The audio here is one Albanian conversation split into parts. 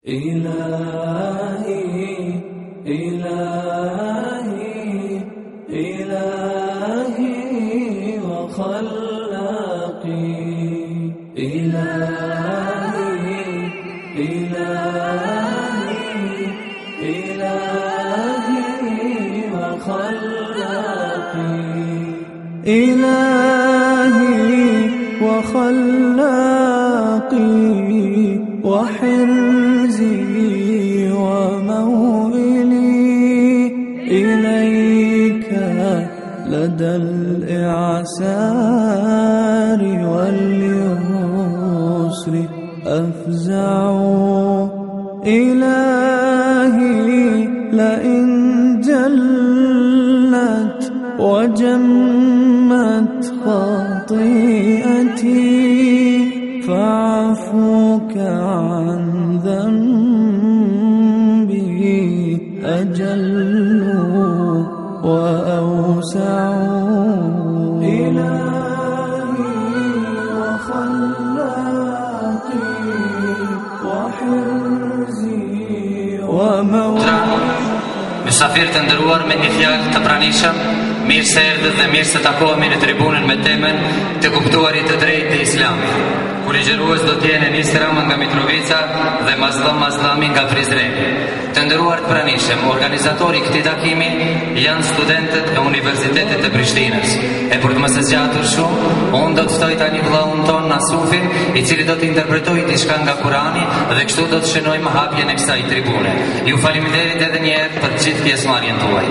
إلهي إلهي إلهي وخلاقي إلهي إلهي إلهي وخلاقي إلهي وخلاقي وحرزي وموئلي إليك لدى الإعسار واليسر أفزع إلهي لئن جلت وجمت خطيئتي فعفوك عن ذنبي أجل وأوسع إلهي وخلاقي وحرزي ومولاي. Mysafirë të nderuar, me një fjalë të pranishëm, mirë se erdhët dhe mirë se takohemi në tribunën me temën të kuptuarit të drejtë të Islamit. Ku ligjërues do të jenë Enis Rama nga Mitrovica dhe Mazlami nga Prizreni. Të nderuar të pranishëm, organizatori i këtij takimi janë studentët e Universitetit të Prishtinës. E për të mos e zgjatur shumë, unë do të ftoj tani vëllaun ton Nasufin, i cili do të interpretojë diçka nga Kurani dhe kështu do të shënojmë hapjen e kësaj tribune. Ju faleminderit edhe një herë për të gjithë pjesëmarrjen tuaj.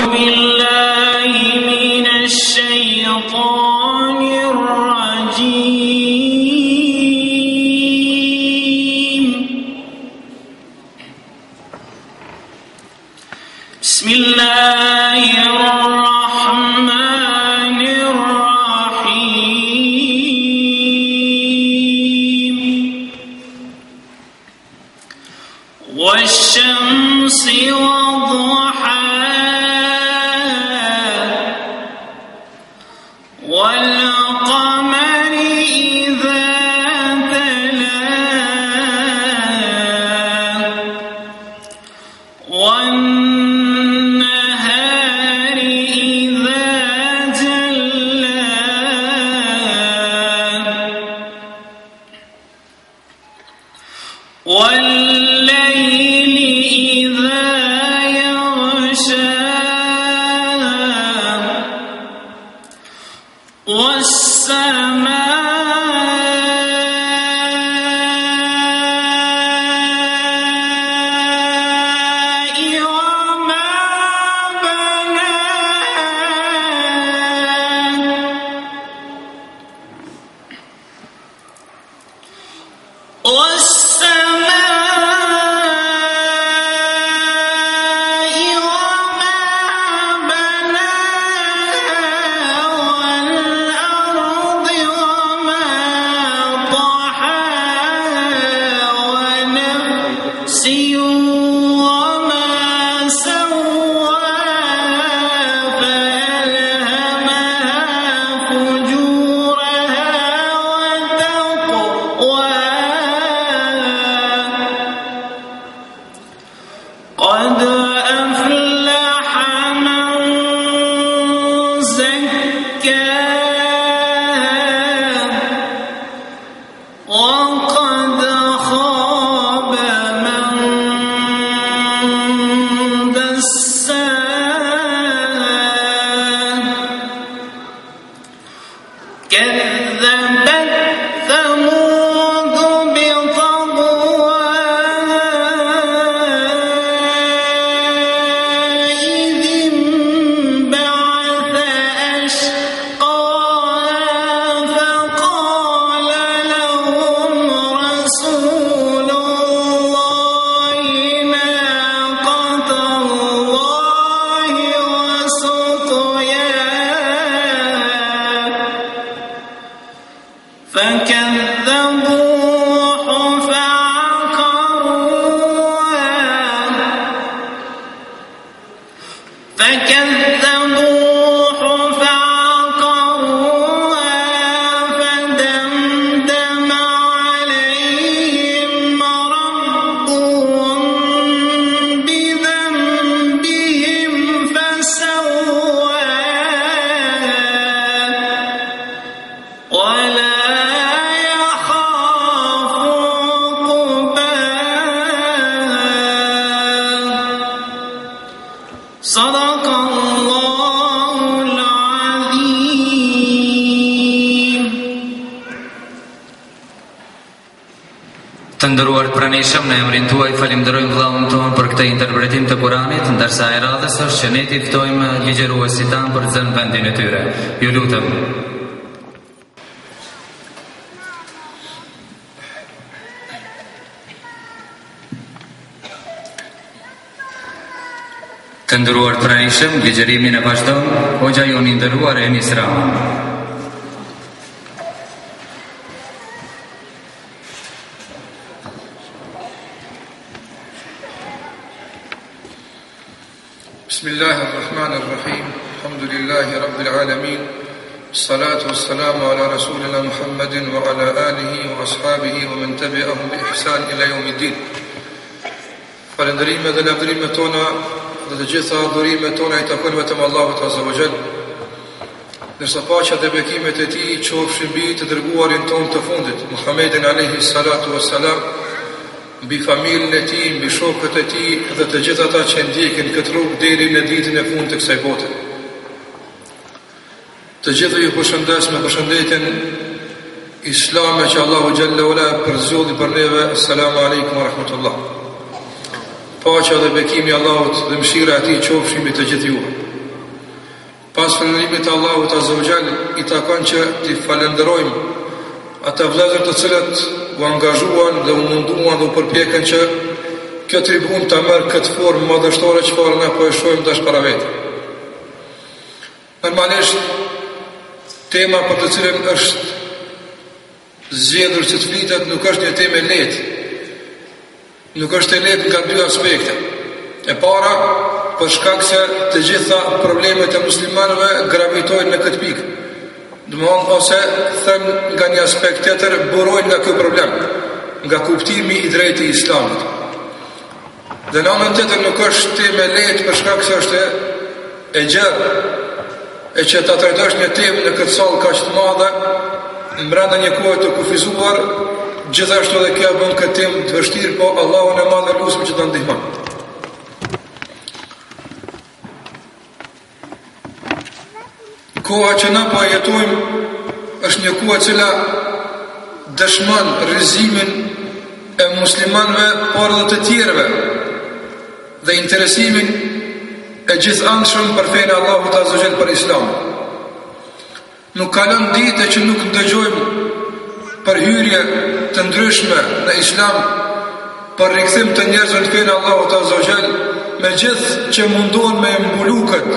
بالله من الشيطان الرجيم بسم الله الرحمن الرحيم والشمس والقمر إذا تلاها والنهار إذا جلاها والليل إذا يغشاها والسماء وما بناها قد أفلح من زكاها وقد خاب من دساها كذبت ثمود Të nderuar pranishëm, në emrin tuaj falenderojmë vëllain ton për këtë interpretim të Kuranit, ndërsa e radhës është që ne t'i ftojmë ligjëruesit tanë për të zënë vendin e tyre. Ju lutem. Të nderuar pranishëm, ligjërimin e vazhdon hoxha jon i nderuar Enis Rama. Bismillahirrahmanirrahim. Alhamdulillahi rabbil alamin. Salatu wassalamu ala rasulina Muhammadin wa ala alihi wa ashabihi wa man tabi'ahum bi ihsan ila yawmiddin. Falënderimet dhe lavdërimet tona dhe të gjitha adhurimet tona i takojnë vetëm Allahut azza wa jall. Ndërsa paqja dhe bekimet e tij qofshin mbi të dërguarin ton të fundit, Muhammedin alayhi salatu wassalam, mbi familjen e tij, mbi shokët e tij dhe të gjithë ata që ndjekin këtë rrugë deri në ditën e fundit të kësaj bote. Të gjithë ju përshëndes me përshëndetjen islame që Allahu xhalla wala përzjodhi për neve. Assalamu alaikum wa rahmatullah. Paqja dhe bekimi i Allahut dhe mëshira e tij qofshin mbi të gjithë ju. Pas falëndrimit të Allahut azza wa jall, i takon që t'i falenderojmë ata vëllezër të cilët u angazhuan dhe u munduan dhe u përpjekën që kjo tribun të merë këtë formë madhështore që farë ne po e shohim tash para vetë. Normalisht, tema për të cilën është zgjedhur që të flitet nuk është një temë e lehtë. Nuk është e lehtë nga dy aspekte. E para, për shkak se të gjitha problemet e muslimanëve gravitojnë në këtë pikë. Dëmonë ose them nga një aspekt tjetër burojnë nga kjo problem, nga kuptimi i drejtë i islamit. Dhe në anën tjetër nuk është temë e lehtë për shkak se është e gjerë, e që ta trajtosh një temë në këtë sallë kaq të madhe, brenda një kohe të kufizuar, gjithashtu edhe kjo bën këtë temë të vështirë, po Allahun e madh lutem që ta ndihmon. Koha që na po jetojmë është një kohë e cila dëshmon rrezimin e muslimanëve, por edhe të tjerëve, dhe interesimin e gjithëanshëm për fenë e Allahut azza wa jall, për Islam. Nuk kalon ditë që nuk ndëgjojmë për hyrje të ndryshme në Islam, për rikthim të njerëzve në fenë e Allahut azza wa jall, me gjithë që mundohen me mbulukët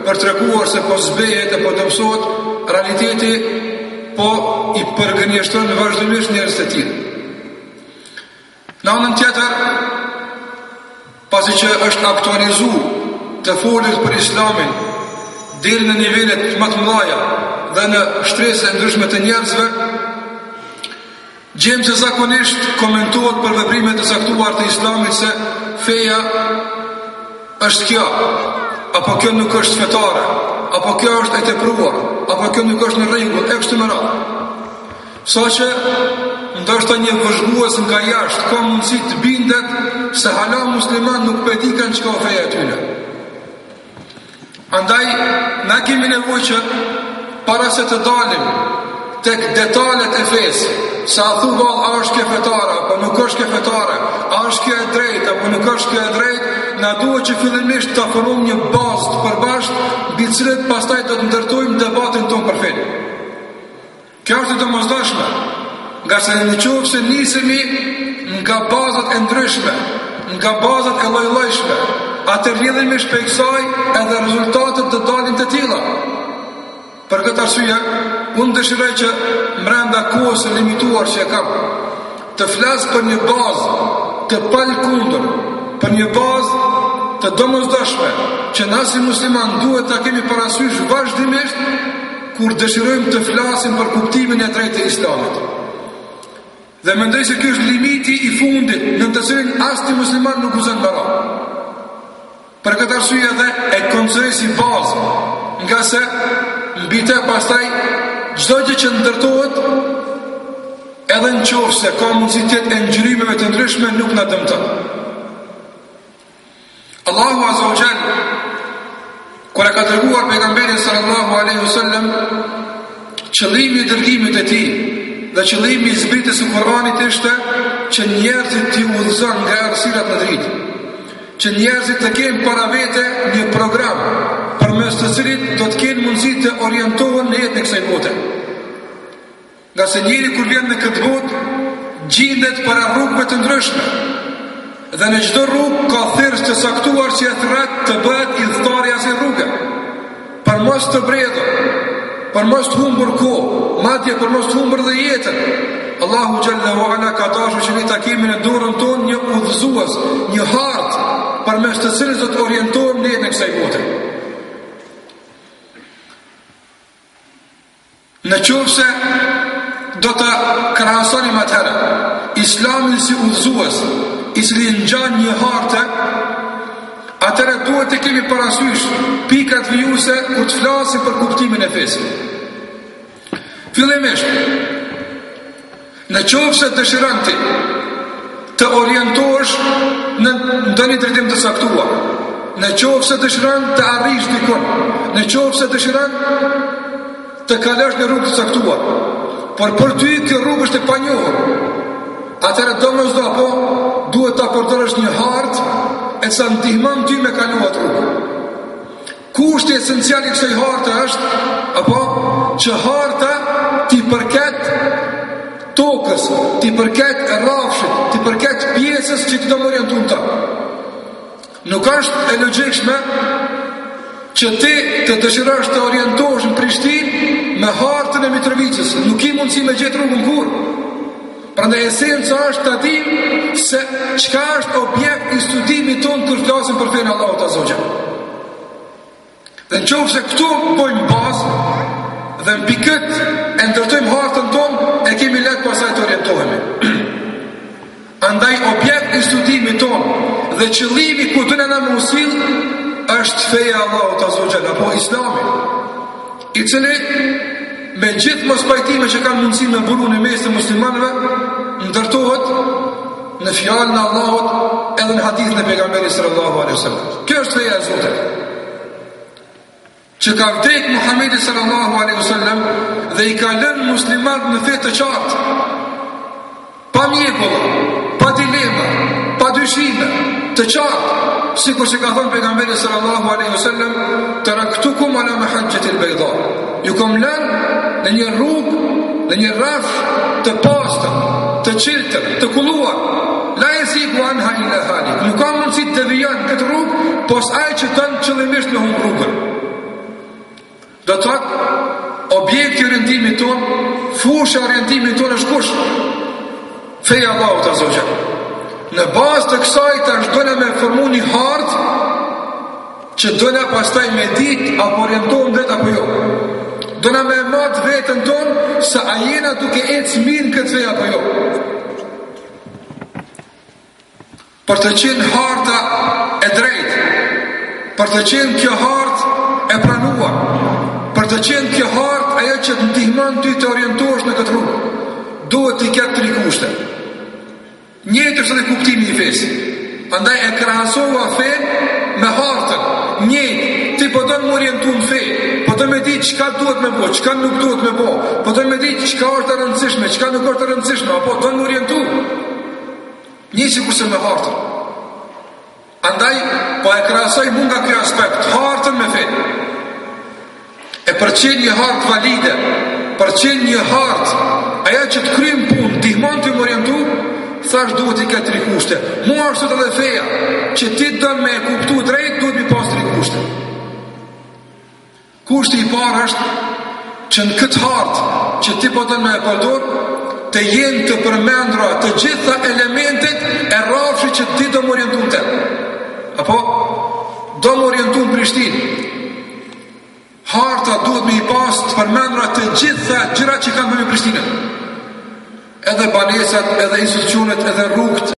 për treguar se po zbehet e po dëmsohet, realiteti po i përgënjeshton vazhdimisht njerëz të tjerë. Në anën tjetër, pasi që është aktualizuar të folët për Islamin deri në nivelet më të mëdha dhe në shtresa e ndryshme të njerëzve, gjejmë se zakonisht komentohet për veprimet e caktuara të Islamit se feja është kjo, apo kjo nuk është fetare, apo kjo është e tepruar, apo kjo nuk është në rregull, e kështu me radhë. Saqë ndoshta një vëzhgues nga jashtë ka mundësi të bindet se hala musliman nuk po e di kanë çka feja e tyre. Andaj na kemi nevojë që para se të dalim tek detalet e fesë, sa thu vallë a është kjo fetare apo nuk është kjo fetare, a është kjo e drejtë apo nuk është kjo e drejtë, na duhet që fillimisht të formojmë një bazë të përbashkët mbi cilën pastaj do të ndërtojmë debatin tonë për fenë. Kjo është e domosdoshme, nga se nëse nisemi nga bazat e ndryshme, nga bazat e lloj-llojshme, atëherë rrjedhimisht për kësaj edhe rezultatet do dalin të tilla. Për këtë arsye, unë dëshiroj që brenda kohës së limituar që e kam, të flas për një bazë të palkundur, për një bazë të domosdoshme që na si musliman duhet ta kemi parasysh vazhdimisht kur dëshirojmë të flasim për kuptimin e drejtë të Islamit. Dhe mendoj se ky është limiti i fundit në të cilin asnjë musliman nuk guzon mbaro. Për këtë arsye edhe e konsideroj si bazë, nga se mbi të pastaj çdo gjë që ndërtohet, edhe në qoftë se ka mundësi të jetë ngjyrimeve të ndryshme, nuk na dëmton. Allahu azza wa jall kur e ka dërguar pejgamberin sallallahu alaihi wasallam, qëllimi i dërgimit të tij dhe qëllimi i zbritjes së Kuranit ishte që njerëzit t'i udhëzon nga errësirat në dritë, që njerëzit të kenë para vete një program përmes të cilit do të kenë mundësi të orientohen në jetën e kësaj bote. Nga se njeri kur vjen në këtë botë gjendet para rrugëve të ndryshme, dhe në çdo rrugë ka thirrës të saktuar që e thret të bëhet udhëtari i asaj rruge, për mos të bredhur, për mos të humbur kohë, madje për mos të humbur dhe jetën. Allahu Jalla wa Ala ka dashur që ne ta kemi në dorën tonë një udhëzues, një hartë përmes të cilës do të orientohem në jetën e kësaj bote. Në qoftë se do të krahasonim atëherë Islamin si udhëzues, i cili ngjan një hartë, atëherë duhet të kemi parasysh pikat vijuese kur të flasim për kuptimin e fesë. Fillimisht, në qoftë se dëshiron ti të orientohesh në ndonjë drejtim të saktuar, në qoftë se dëshiron të arrish dikon, në qoftë se dëshiron të kalosh në rrugë të saktuar, por për ty kjo rrugë është e panjohur, atëherë domosdoshmë duhet ta përdorësh një hartë e sa ndihmon ty me kalu atë rrugë. Kushti esencial i kësaj harte është që harta ti përket tokës, ti përket rrafshit, ti përket pjesës që ti do më orientuar ta. Nuk është e logjikshme që ti të dëshirosh të orientohesh në Prishtinë me hartën e Mitrovicës, nuk i mundësi me gjetë rrugën kurrë. Prandaj esenca është të dim se çka është objekt i studimit tonë kur flasim për fenë Allahut Azza wa Jalla. Dhe në qoftë se këtu bojmë bazë dhe mbi këtë e ndërtojmë hartën tonë, e kemi lehtë pasaj të orientohemi. Andaj objekt i studimit tonë dhe qëllimi ku do na mësil është feja Allahut Azza wa Jalla, apo Islami, i cili me gjithë mos pajtime që kanë mundësi me buru në mes të muslimanëve, ndërtohet në fjalën e Allahut edhe në hadithin e pejgamberit sallallahu alaihi wasallam. Kjo është feja e Zotit, që ka vdek Muhamedi sallallahu alaihi wasallam dhe i ka lënë muslimanët në fe të qartë, pa mjegulla, pa dilema, pa dyshime, të qartë, sikur që ka thënë pejgamberi sallallahu alaihi wasallam, taraktukum ala mahajjatil bayda, ju kam lënë në një rrugë, në një rrafsh të pastër, të qiltër, të kulluar, la yazigu anha illa halik, nuk ka mundësi të devijon këtë rrugë, pos ai që tënë qëllimisht në humb rrugën. Do të thotë, objekti i orientimit tonë, fusha e orientimit tonë është kush? Feja Allahut Azza wa Jalla. Në bazë të kësaj tash do na me formu një hartë që do na pastaj me ditë apo orientohem drejt apo jo. Do na me mat veten tonë se a jena duke ecë mirë këtë fe apo jo. Për të qenë harta e drejtë, për të qenë kjo hartë e pranuar, për të qenë kjo hartë ajo që të ndihmon ty të orientohesh në këtë rrugë, duhet të ketë 3 kushte. Njëjtë është edhe kuptimi i fesë. Andaj e krahasova fenë me hartën. Njëjtë, ti po do të më orientu në fe, po do me ditë çka duhet me bo, çka nuk duhet me bo, po do me ditë çka është e rëndësishme, çka nuk është e rëndësishme, apo do të më orientu. Njësi kurse me hartën. Andaj, po e krahasoj mu nga kjo aspekt, hartën me fe. E për qenë një hartë valide, për qenë një hartë, aja që të krymë punë, ndihmon të më orientu, thash duhet i këtë 3 kushte. Mua është të dhe feja, që ti dënë me e kuptu drejt, duhet mi pas 3 kushte. Kushti i parë është që në këtë hartë, që ti po dënë me e përdor, të jenë të përmendra të gjitha elementet e rrafshi që ti do më orientu në te. Apo, do më orientu në Prishtinë. Harta duhet me i pas të përmendra të gjitha gjërat që kanë me Prishtinën. Edhe banesat, edhe institucionet, edhe rrugët,